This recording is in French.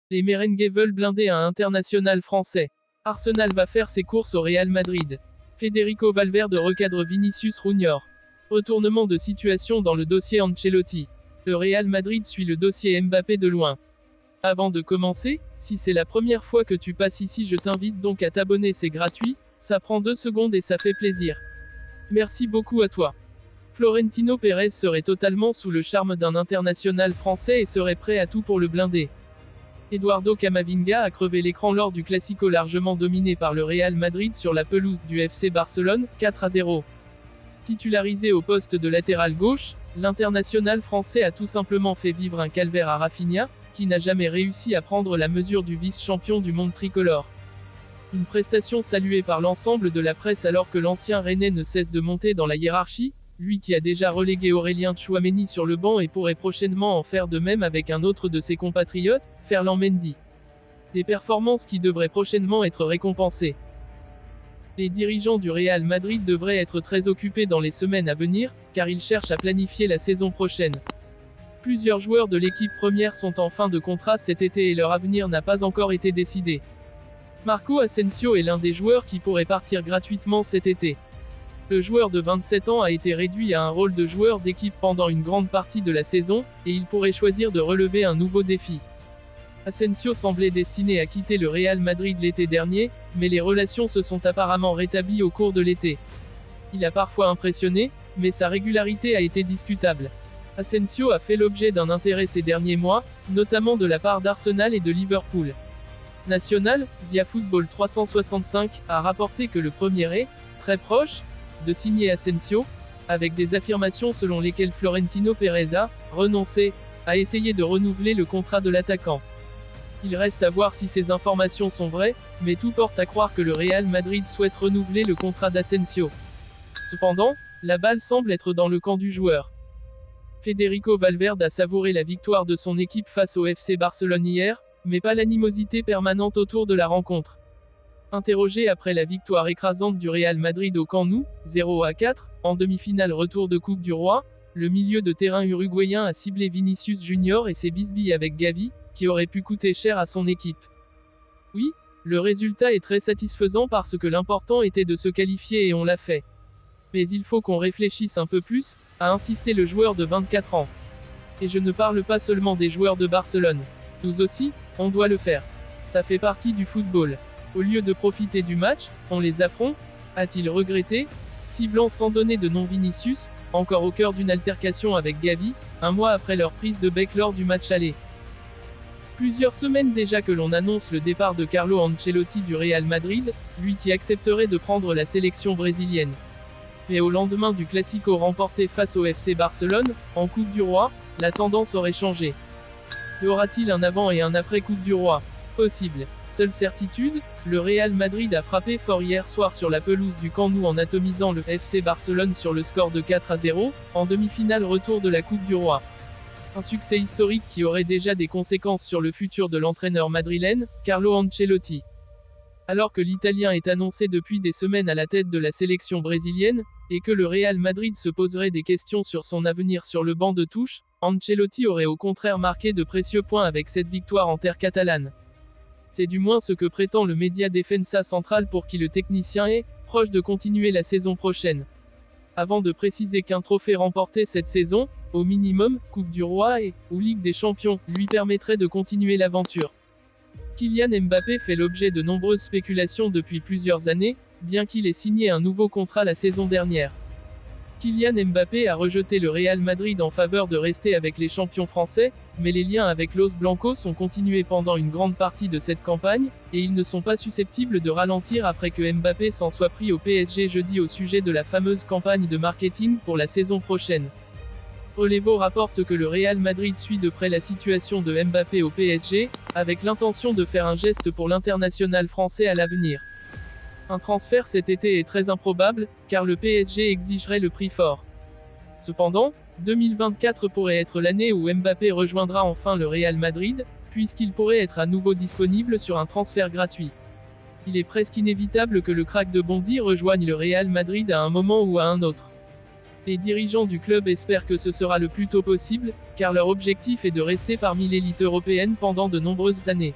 Les merengues veulent blinder un international français. Arsenal va faire ses courses au Real Madrid. Federico Valverde recadre Vinicius Junior. Retournement de situation dans le dossier Ancelotti. Le Real Madrid suit le dossier Mbappé de loin. Avant de commencer, si c'est la première fois que tu passes ici, je t'invite donc à t'abonner, c'est gratuit, ça prend 2 secondes et ça fait plaisir. Merci beaucoup à toi. Florentino Pérez serait totalement sous le charme d'un international français et serait prêt à tout pour le blinder. Eduardo Camavinga a crevé l'écran lors du Classico largement dominé par le Real Madrid sur la pelouse du FC Barcelone, 4-0. Titularisé au poste de latéral gauche, l'international français a tout simplement fait vivre un calvaire à Rafinha, qui n'a jamais réussi à prendre la mesure du vice-champion du monde tricolore. Une prestation saluée par l'ensemble de la presse alors que l'ancien Rennais ne cesse de monter dans la hiérarchie, lui qui a déjà relégué Aurélien Tchouaméni sur le banc et pourrait prochainement en faire de même avec un autre de ses compatriotes, Ferland Mendy. Des performances qui devraient prochainement être récompensées. Les dirigeants du Real Madrid devraient être très occupés dans les semaines à venir, car ils cherchent à planifier la saison prochaine. Plusieurs joueurs de l'équipe première sont en fin de contrat cet été et leur avenir n'a pas encore été décidé. Marco Asensio est l'un des joueurs qui pourrait partir gratuitement cet été. Le joueur de 27 ans a été réduit à un rôle de joueur d'équipe pendant une grande partie de la saison, et il pourrait choisir de relever un nouveau défi. Asensio semblait destiné à quitter le Real Madrid l'été dernier, mais les relations se sont apparemment rétablies au cours de l'été. Il a parfois impressionné, mais sa régularité a été discutable. Asensio a fait l'objet d'un intérêt ces derniers mois, notamment de la part d'Arsenal et de Liverpool. National, via Football 365, a rapporté que le premier est très proche de signer Asensio, avec des affirmations selon lesquelles Florentino Pérez a renoncé à essayer de renouveler le contrat de l'attaquant. Il reste à voir si ces informations sont vraies, mais tout porte à croire que le Real Madrid souhaite renouveler le contrat d'Asensio. Cependant, la balle semble être dans le camp du joueur. Federico Valverde a savouré la victoire de son équipe face au FC Barcelone hier, mais pas l'animosité permanente autour de la rencontre. Interrogé après la victoire écrasante du Real Madrid au Camp Nou, 0-4, en demi-finale retour de Coupe du Roi, le milieu de terrain uruguayen a ciblé Vinicius Junior et ses bisbilles avec Gavi, qui aurait pu coûter cher à son équipe. Oui, le résultat est très satisfaisant parce que l'important était de se qualifier et on l'a fait. Mais il faut qu'on réfléchisse un peu plus, a insisté le joueur de 24 ans. Et je ne parle pas seulement des joueurs de Barcelone. Nous aussi, on doit le faire. Ça fait partie du football. Au lieu de profiter du match, on les affronte, a-t-il regretté, ciblant sans donner de nom Vinicius, encore au cœur d'une altercation avec Gavi, un mois après leur prise de bec lors du match aller. Plusieurs semaines déjà que l'on annonce le départ de Carlo Ancelotti du Real Madrid, lui qui accepterait de prendre la sélection brésilienne. Mais au lendemain du Classico remporté face au FC Barcelone, en Coupe du Roi, la tendance aurait changé. Y aura-t-il un avant et un après Coupe du Roi? Possible. Seule certitude, le Real Madrid a frappé fort hier soir sur la pelouse du Camp Nou en atomisant le FC Barcelone sur le score de 4-0, en demi-finale retour de la Coupe du Roi. Un succès historique qui aurait déjà des conséquences sur le futur de l'entraîneur madrilène, Carlo Ancelotti. Alors que l'Italien est annoncé depuis des semaines à la tête de la sélection brésilienne, et que le Real Madrid se poserait des questions sur son avenir sur le banc de touche, Ancelotti aurait au contraire marqué de précieux points avec cette victoire en terre catalane. C'est du moins ce que prétend le média Defensa Central pour qui le technicien est proche de continuer la saison prochaine. Avant de préciser qu'un trophée remporté cette saison, au minimum, Coupe du Roi ou Ligue des Champions, lui permettrait de continuer l'aventure. Kylian Mbappé fait l'objet de nombreuses spéculations depuis plusieurs années, bien qu'il ait signé un nouveau contrat la saison dernière. Kylian Mbappé a rejeté le Real Madrid en faveur de rester avec les champions français, mais les liens avec Los Blancos ont continué pendant une grande partie de cette campagne, et ils ne sont pas susceptibles de ralentir après que Mbappé s'en soit pris au PSG jeudi au sujet de la fameuse campagne de marketing pour la saison prochaine. Relevo rapporte que le Real Madrid suit de près la situation de Mbappé au PSG, avec l'intention de faire un geste pour l'international français à l'avenir. Un transfert cet été est très improbable, car le PSG exigerait le prix fort. Cependant, 2024 pourrait être l'année où Mbappé rejoindra enfin le Real Madrid, puisqu'il pourrait être à nouveau disponible sur un transfert gratuit. Il est presque inévitable que le crack de Bondy rejoigne le Real Madrid à un moment ou à un autre. Les dirigeants du club espèrent que ce sera le plus tôt possible, car leur objectif est de rester parmi l'élite européenne pendant de nombreuses années.